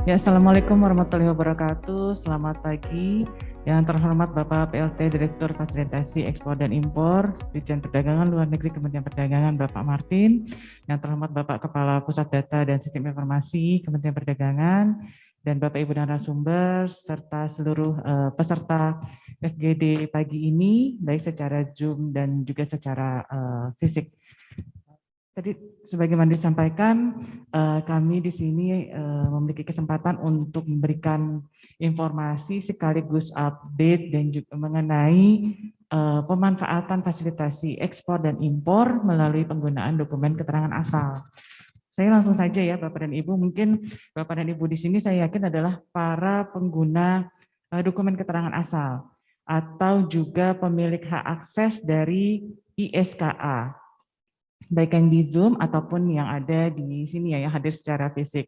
Ya, Assalamualaikum warahmatullahi wabarakatuh. Selamat pagi. Yang terhormat Bapak PLT Direktur Fasilitasi Ekspor dan Impor, Ditjen Perdagangan Luar Negeri Kementerian Perdagangan Bapak Martin. Yang terhormat Bapak Kepala Pusat Data dan Sistem Informasi Kementerian Perdagangan, dan Bapak Ibu narasumber, serta seluruh peserta FGD pagi ini, baik secara Zoom dan juga secara fisik. Tadi sebagaimana disampaikan, kami di sini memiliki kesempatan untuk memberikan informasi sekaligus update dan juga mengenai pemanfaatan fasilitasi ekspor dan impor melalui penggunaan dokumen keterangan asal. Saya langsung saja ya Bapak dan Ibu, mungkin Bapak dan Ibu di sini saya yakin adalah para pengguna dokumen keterangan asal atau juga pemilik hak akses dari ISKA, baik yang di Zoom ataupun yang ada di sini ya, yang hadir secara fisik.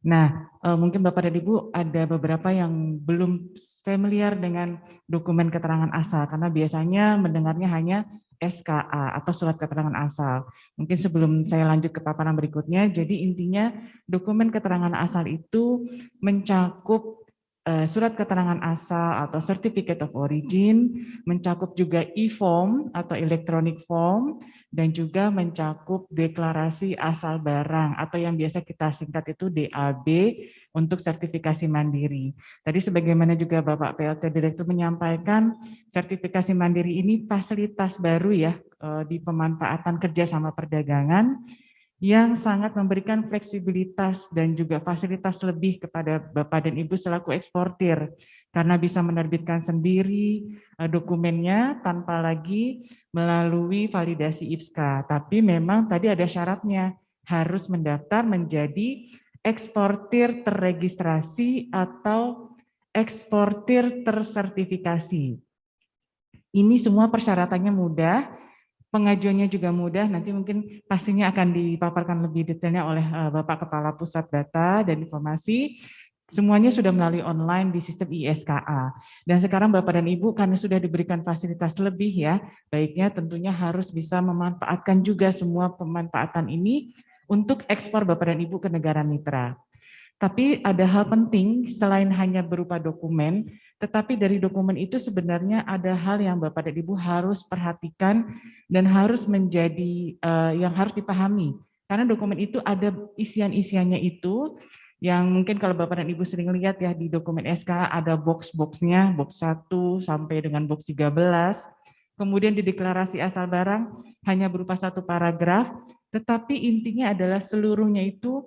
Nah, mungkin Bapak dan Ibu ada beberapa yang belum familiar dengan dokumen keterangan asal, karena biasanya mendengarnya hanya SKA atau surat keterangan asal. Mungkin sebelum saya lanjut ke paparan berikutnya, jadi intinya dokumen keterangan asal itu mencakup surat keterangan asal atau certificate of origin, mencakup juga e-form atau electronic form, dan juga mencakup deklarasi asal barang atau yang biasa kita singkat itu DAB untuk sertifikasi mandiri. Tadi sebagaimana juga Bapak PLT Direktur menyampaikan, sertifikasi mandiri ini fasilitas baru ya di pemanfaatan kerjasama perdagangan yang sangat memberikan fleksibilitas dan juga fasilitas lebih kepada Bapak dan Ibu selaku eksportir, karena bisa menerbitkan sendiri dokumennya tanpa lagi melalui validasi IPSKA. Tapi memang tadi ada syaratnya, harus mendaftar menjadi eksportir terregistrasi atau eksportir tersertifikasi. Ini semua persyaratannya mudah, pengajuannya juga mudah, nanti mungkin pastinya akan dipaparkan lebih detailnya oleh Bapak Kepala Pusat Data dan Informasi. Semuanya sudah melalui online di sistem ISKA. Dan sekarang Bapak dan Ibu karena sudah diberikan fasilitas lebih ya, baiknya tentunya harus bisa memanfaatkan juga semua pemanfaatan ini untuk ekspor Bapak dan Ibu ke negara mitra. Tapi ada hal penting selain hanya berupa dokumen, tetapi dari dokumen itu sebenarnya ada hal yang Bapak dan Ibu harus perhatikan dan harus menjadi yang harus dipahami. Karena dokumen itu ada isian-isiannya itu yang mungkin kalau Bapak dan Ibu sering lihat ya di dokumen SK ada box-boxnya, box 1 sampai dengan box 13. Kemudian di deklarasi asal barang hanya berupa satu paragraf, tetapi intinya adalah seluruhnya itu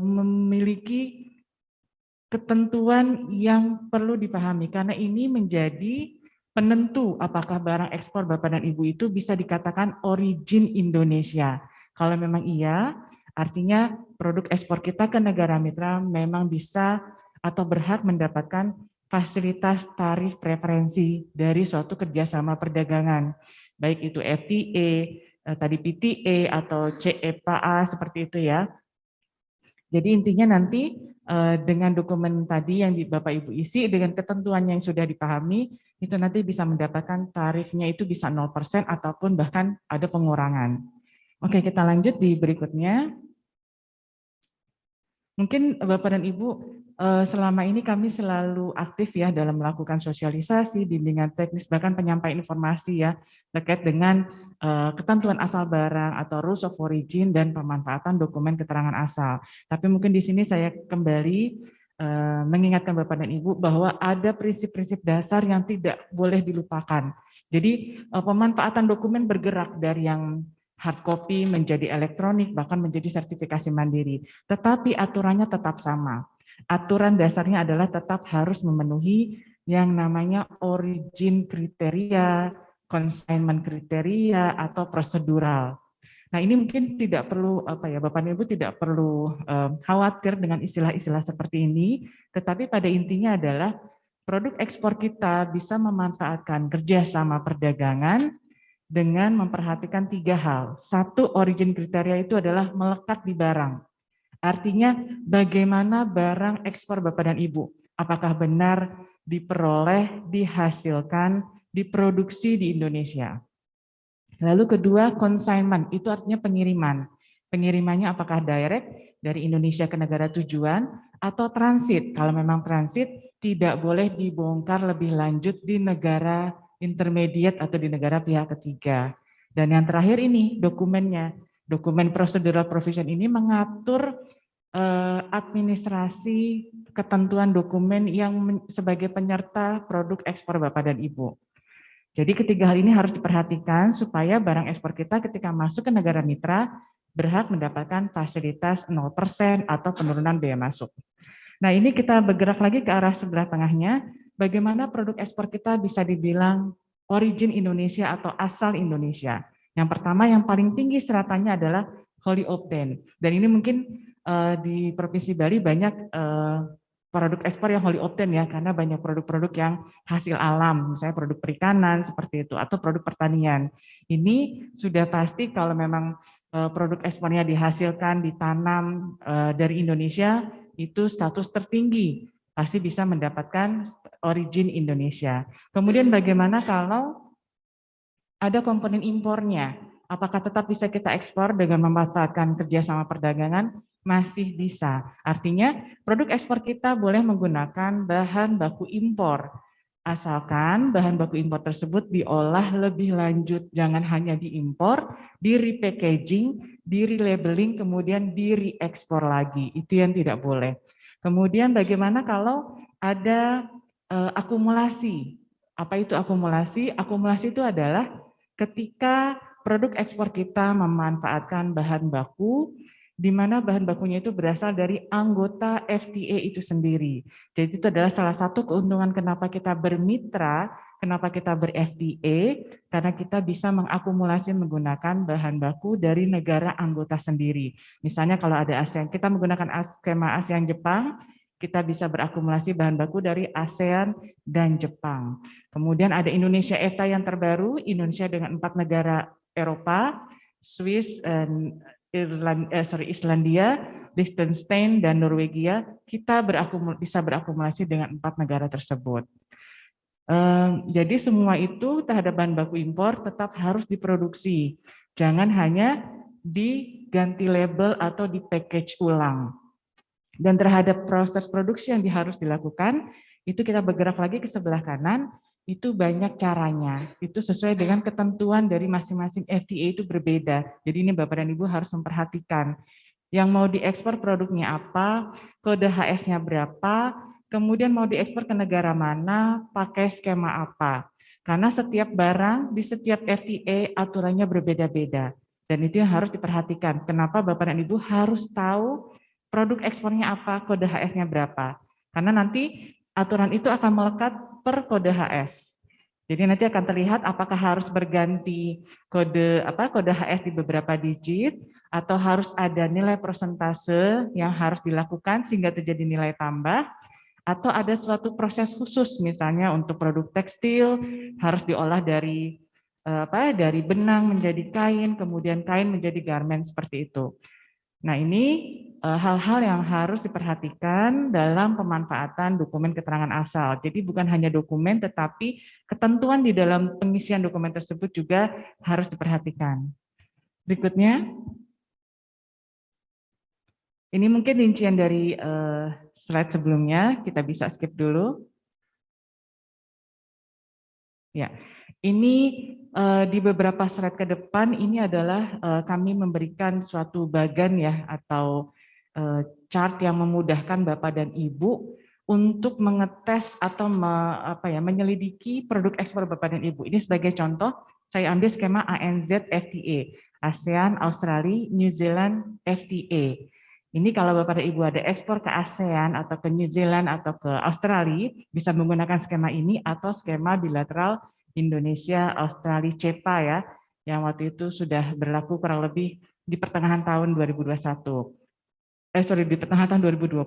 memiliki ketentuan yang perlu dipahami, karena ini menjadi penentu apakah barang ekspor Bapak dan Ibu itu bisa dikatakan origin Indonesia. Kalau memang iya, artinya produk ekspor kita ke negara mitra memang bisa atau berhak mendapatkan fasilitas tarif preferensi dari suatu kerjasama perdagangan, baik itu FTA, tadi PTA atau CEPA seperti itu ya. Jadi intinya nanti dengan dokumen tadi yang Bapak Ibu isi dengan ketentuan yang sudah dipahami, itu nanti bisa mendapatkan tarifnya itu bisa 0% ataupun bahkan ada pengurangan. Oke, kita lanjut di berikutnya. Mungkin Bapak dan Ibu selama ini kami selalu aktif ya dalam melakukan sosialisasi, bimbingan teknis, bahkan penyampaian informasi ya terkait dengan ketentuan asal barang atau rules of origin dan pemanfaatan dokumen keterangan asal. Tapi mungkin di sini saya kembali mengingatkan Bapak dan Ibu bahwa ada prinsip-prinsip dasar yang tidak boleh dilupakan. Jadi pemanfaatan dokumen bergerak dari yang hard copy menjadi elektronik, bahkan menjadi sertifikasi mandiri. Tetapi aturannya tetap sama. Aturan dasarnya adalah tetap harus memenuhi yang namanya origin kriteria, consignment kriteria, atau prosedural. Nah, ini mungkin tidak perlu Bapak Ibu tidak perlu khawatir dengan istilah-istilah seperti ini, tetapi pada intinya adalah produk ekspor kita bisa memanfaatkan kerjasama perdagangan dengan memperhatikan 3 hal. Satu, origin kriteria itu adalah melekat di barang. Artinya bagaimana barang ekspor Bapak dan Ibu, apakah benar diperoleh, dihasilkan, diproduksi di Indonesia. Lalu kedua, consignment, itu artinya pengiriman. Pengirimannya apakah direct dari Indonesia ke negara tujuan, atau transit. Kalau memang transit, tidak boleh dibongkar lebih lanjut di negara intermediate atau di negara pihak ketiga. Dan yang terakhir ini dokumennya. Dokumen procedural provision ini mengatur administrasi ketentuan dokumen yang sebagai penyerta produk ekspor Bapak dan Ibu. Jadi ketiga hal ini harus diperhatikan supaya barang ekspor kita ketika masuk ke negara mitra berhak mendapatkan fasilitas 0% atau penurunan biaya masuk. Nah, ini kita bergerak lagi ke arah sebelah tengahnya, bagaimana produk ekspor kita bisa dibilang origin Indonesia atau asal Indonesia. Yang pertama, yang paling tinggi seratannya adalah wholly obtained. Dan ini mungkin di Provinsi Bali banyak produk ekspor yang wholly obtained ya, karena banyak produk-produk yang hasil alam, misalnya produk perikanan seperti itu, atau produk pertanian. Ini sudah pasti kalau memang produk ekspornya dihasilkan, ditanam dari Indonesia, itu status tertinggi, pasti bisa mendapatkan origin Indonesia. Kemudian bagaimana kalau ada komponen impornya? Apakah tetap bisa kita ekspor dengan memanfaatkan kerjasama perdagangan? Masih bisa. Artinya produk ekspor kita boleh menggunakan bahan baku impor. Asalkan bahan baku impor tersebut diolah lebih lanjut. Jangan hanya diimpor, di repackaging, di relabeling, kemudian di reekspor lagi. Itu yang tidak boleh. Kemudian bagaimana kalau ada akumulasi? Apa itu akumulasi? Akumulasi itu adalah ketika produk ekspor kita memanfaatkan bahan baku, di mana bahan bakunya itu berasal dari anggota FTA itu sendiri. Jadi itu adalah salah satu keuntungan kenapa kita bermitra, kenapa kita ber-FTA, karena kita bisa mengakumulasi menggunakan bahan baku dari negara anggota sendiri. Misalnya kalau ada ASEAN, kita menggunakan skema ASEAN Jepang, kita bisa berakumulasi bahan baku dari ASEAN dan Jepang. Kemudian ada Indonesia EFTA yang terbaru, Indonesia dengan 4 negara Eropa, Swiss, Islandia, Liechtenstein, dan Norwegia, kita bisa berakumulasi dengan 4 negara tersebut. Jadi semua itu terhadap bahan baku impor tetap harus diproduksi. Jangan hanya diganti label atau di package ulang. Dan terhadap proses produksi yang harus dilakukan, itu kita bergerak lagi ke sebelah kanan, itu banyak caranya. Itu sesuai dengan ketentuan dari masing-masing FTA itu berbeda. Jadi ini Bapak dan Ibu harus memperhatikan. Yang mau diekspor produknya apa, kode HS-nya berapa, kemudian mau diekspor ke negara mana, pakai skema apa. Karena setiap barang di setiap FTA aturannya berbeda-beda. Dan itu yang harus diperhatikan. Kenapa Bapak dan Ibu harus tahu produk ekspornya apa, kode HS-nya berapa. Karena nanti aturan itu akan melekat per kode HS. Jadi nanti akan terlihat apakah harus berganti kode HS di beberapa digit atau harus ada nilai persentase yang harus dilakukan sehingga terjadi nilai tambah, atau ada suatu proses khusus misalnya untuk produk tekstil harus diolah dari benang menjadi kain, kemudian kain menjadi garment seperti itu. Nah, ini hal-hal yang harus diperhatikan dalam pemanfaatan dokumen keterangan asal. Jadi bukan hanya dokumen, tetapi ketentuan di dalam pengisian dokumen tersebut juga harus diperhatikan. Berikutnya, ini mungkin rincian dari slide sebelumnya, kita bisa skip dulu. Ya, ini di beberapa slide ke depan ini adalah kami memberikan suatu bagan ya atau chart yang memudahkan Bapak dan Ibu untuk mengetes atau menyelidiki produk ekspor Bapak dan Ibu. Ini sebagai contoh, saya ambil skema ANZ FTA, ASEAN, Australia, New Zealand FTA. Ini kalau Bapak dan Ibu ada ekspor ke ASEAN atau ke New Zealand atau ke Australia, bisa menggunakan skema ini atau skema bilateral Indonesia, Australia, CEPA ya, yang waktu itu sudah berlaku kurang lebih di pertengahan tahun 2021. Di pertengahan tahun 2020.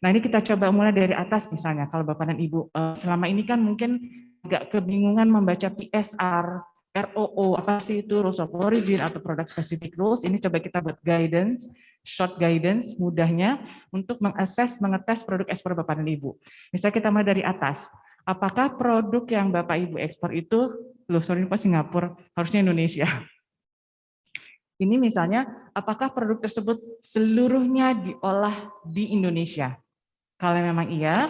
Nah ini kita coba mulai dari atas misalnya, kalau Bapak dan Ibu selama ini kan mungkin agak kebingungan membaca PSR, ROO, apa sih itu Rules of Origin atau Product Specific Rules, ini coba kita buat guidance, short guidance mudahnya untuk mengetes produk ekspor Bapak dan Ibu. Misalnya kita mulai dari atas, apakah produk yang Bapak Ibu ekspor itu, ini kok Singapura, harusnya Indonesia. Ini misalnya, apakah produk tersebut seluruhnya diolah di Indonesia? Kalau memang iya,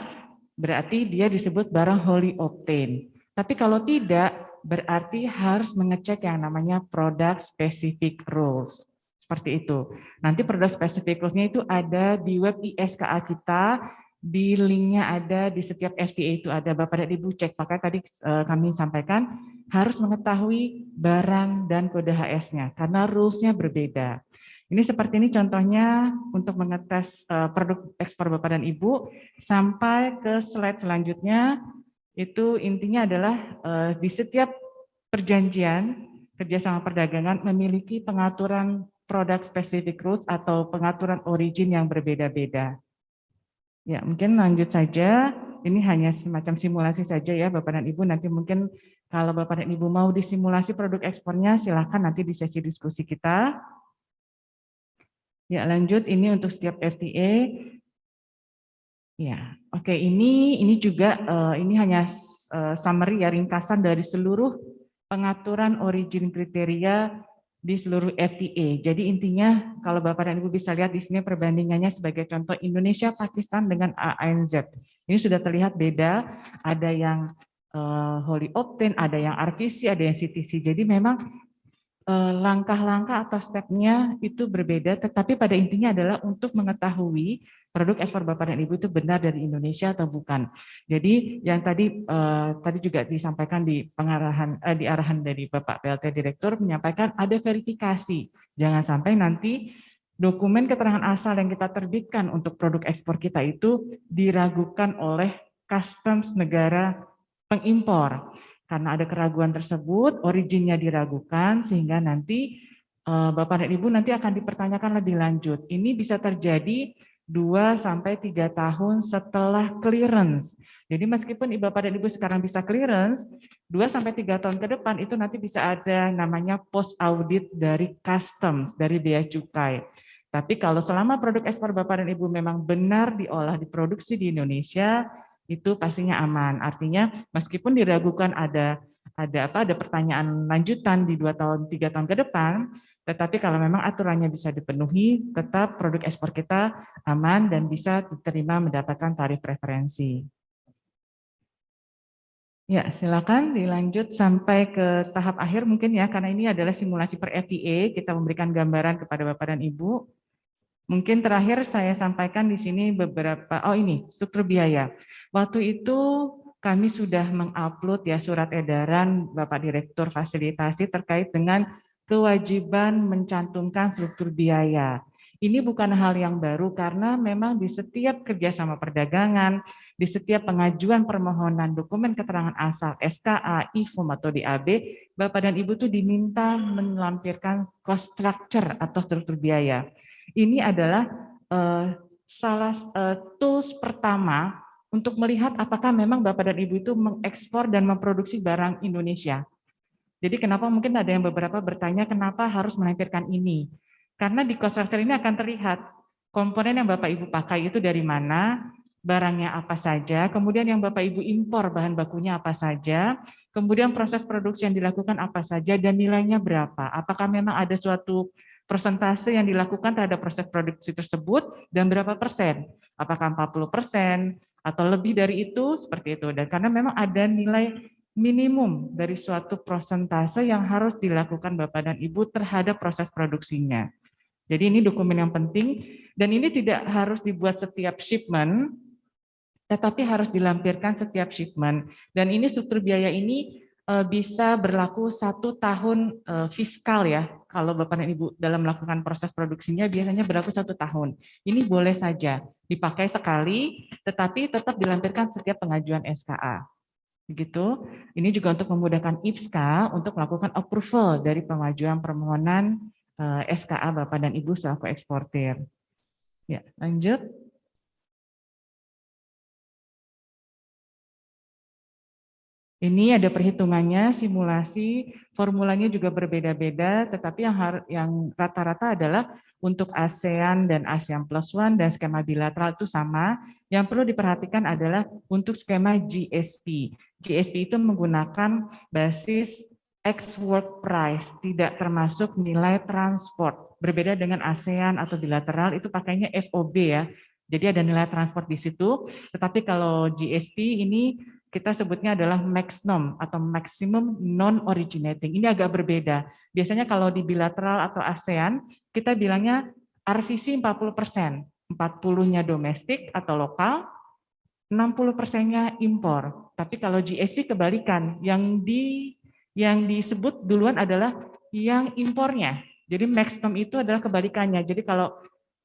berarti dia disebut barang wholly obtained. Tapi kalau tidak, berarti harus mengecek yang namanya product specific rules. Seperti itu. Nanti product specific rules-nya itu ada di web ISKA kita, di linknya ada di setiap FTA itu ada. Bapak dan Ibu cek, makanya tadi kami sampaikan harus mengetahui barang dan kode HS-nya karena rules-nya berbeda. Ini seperti ini contohnya untuk mengetes produk ekspor Bapak dan Ibu. Sampai ke slide selanjutnya, itu intinya adalah di setiap perjanjian kerjasama perdagangan memiliki pengaturan product specific rules atau pengaturan origin yang berbeda-beda. Ya, mungkin lanjut saja. Ini hanya semacam simulasi saja ya Bapak dan Ibu. Nanti mungkin kalau Bapak dan Ibu mau disimulasi produk ekspornya, silakan nanti di sesi diskusi kita. Ya, lanjut ini untuk setiap FTA. Ya, oke, ini juga ini hanya summary ya, ringkasan dari seluruh pengaturan origin kriteria di seluruh FTA. Jadi intinya kalau Bapak dan Ibu bisa lihat di sini perbandingannya sebagai contoh Indonesia Pakistan dengan ANZ. Ini sudah terlihat beda, ada yang wholly obtained, ada yang RVC, ada yang CTC. Jadi memang langkah-langkah atau stepnya itu berbeda, tetapi pada intinya adalah untuk mengetahui produk ekspor Bapak dan Ibu itu benar dari Indonesia atau bukan. Jadi yang tadi juga disampaikan di pengarahan di arahan dari Bapak PLT Direktur menyampaikan ada verifikasi. Jangan sampai nanti dokumen keterangan asal yang kita terbitkan untuk produk ekspor kita itu diragukan oleh customs negara pengimpor. Karena ada keraguan tersebut, originnya diragukan, sehingga nanti Bapak dan Ibu nanti akan dipertanyakan lebih lanjut. Ini bisa terjadi 2-3 tahun setelah clearance. Jadi meskipun Bapak dan Ibu sekarang bisa clearance, 2-3 tahun ke depan itu nanti bisa ada namanya post audit dari customs, dari bea cukai. Tapi kalau selama produk ekspor Bapak dan Ibu memang benar diolah, diproduksi di Indonesia, itu pastinya aman. Artinya meskipun diragukan ada pertanyaan lanjutan di 2-3 tahun ke depan, tetapi kalau memang aturannya bisa dipenuhi, tetap produk ekspor kita aman dan bisa diterima mendapatkan tarif preferensi. Ya, silakan dilanjut sampai ke tahap akhir mungkin ya, karena ini adalah simulasi per FTA, kita memberikan gambaran kepada Bapak dan Ibu. Mungkin terakhir saya sampaikan di sini beberapa, ini struktur biaya. Waktu itu kami sudah mengupload ya surat edaran Bapak Direktur Fasilitasi terkait dengan kewajiban mencantumkan struktur biaya. Ini bukan hal yang baru karena memang di setiap kerjasama perdagangan, di setiap pengajuan permohonan dokumen keterangan asal SKA, IFOM atau DAB, Bapak dan Ibu tuh diminta melampirkan cost structure atau struktur biaya. Ini adalah salah tools pertama untuk melihat apakah memang Bapak dan Ibu itu mengekspor dan memproduksi barang Indonesia. Jadi kenapa mungkin ada yang beberapa bertanya kenapa harus melampirkan ini? Karena di cost structure ini akan terlihat komponen yang Bapak Ibu pakai itu dari mana, barangnya apa saja, kemudian yang Bapak Ibu impor bahan bakunya apa saja, kemudian proses produksi yang dilakukan apa saja dan nilainya berapa. Apakah memang ada suatu persentase yang dilakukan terhadap proses produksi tersebut dan berapa persen? Apakah 40% atau lebih dari itu seperti itu. Dan karena memang ada nilai minimum dari suatu persentase yang harus dilakukan Bapak dan Ibu terhadap proses produksinya. Jadi ini dokumen yang penting dan ini tidak harus dibuat setiap shipment, tetapi harus dilampirkan setiap shipment. Dan ini struktur biaya ini bisa berlaku 1 tahun fiskal ya. Kalau Bapak dan Ibu dalam melakukan proses produksinya biasanya berlaku 1 tahun. Ini boleh saja dipakai sekali, tetapi tetap dilampirkan setiap pengajuan SKA. Begitu. Ini juga untuk memudahkan IPSKA untuk melakukan approval dari pengajuan permohonan SKA Bapak dan Ibu selaku eksportir. Ya, lanjut. Ini ada perhitungannya, simulasi, formulanya juga berbeda-beda, tetapi yang rata-rata adalah untuk ASEAN dan ASEAN Plus One dan skema bilateral itu sama. Yang perlu diperhatikan adalah untuk skema GSP. GSP itu menggunakan basis ex-work price, tidak termasuk nilai transport. Berbeda dengan ASEAN atau bilateral itu pakainya FOB ya, Jadi ada nilai transport di situ, tetapi kalau GSP ini kita sebutnya adalah maximum atau maximum non-originating. Ini agak berbeda. Biasanya kalau di bilateral atau ASEAN, kita bilangnya RVC 40%, 40-nya domestik atau lokal, 60%-nya impor. Tapi kalau GSP kebalikan, yang disebut duluan adalah yang impornya. Jadi maximum itu adalah kebalikannya. Jadi kalau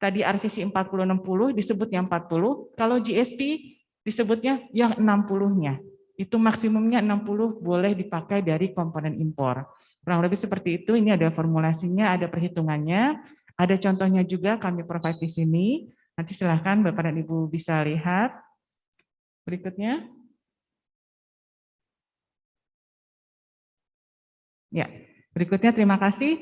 tadi RVC 40-60 disebut yang 40, kalau GSP disebutnya yang 60-nya. Itu maksimumnya 60 boleh dipakai dari komponen impor. Kurang lebih seperti itu, ini ada formulasinya, ada perhitungannya, ada contohnya juga kami provide di sini. Nanti silahkan Bapak dan Ibu bisa lihat. Berikutnya. Ya, berikutnya terima kasih.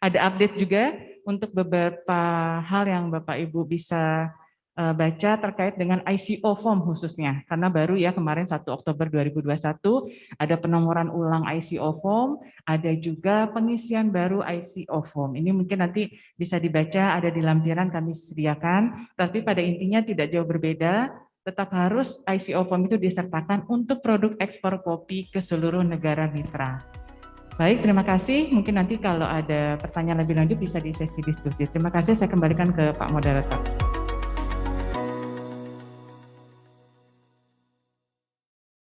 Ada update juga untuk beberapa hal yang Bapak Ibu bisa baca terkait dengan ICO form khususnya. Karena baru ya kemarin 1 Oktober 2021 ada penomoran ulang ICO form, ada juga pengisian baru ICO form. Ini mungkin nanti bisa dibaca, ada di lampiran kami sediakan, tapi pada intinya tidak jauh berbeda, tetap harus ICO form itu disertakan untuk produk ekspor kopi ke seluruh negara mitra. Baik, terima kasih. Mungkin nanti kalau ada pertanyaan lebih lanjut bisa di sesi diskusi. Terima kasih, saya kembalikan ke Pak Moderator.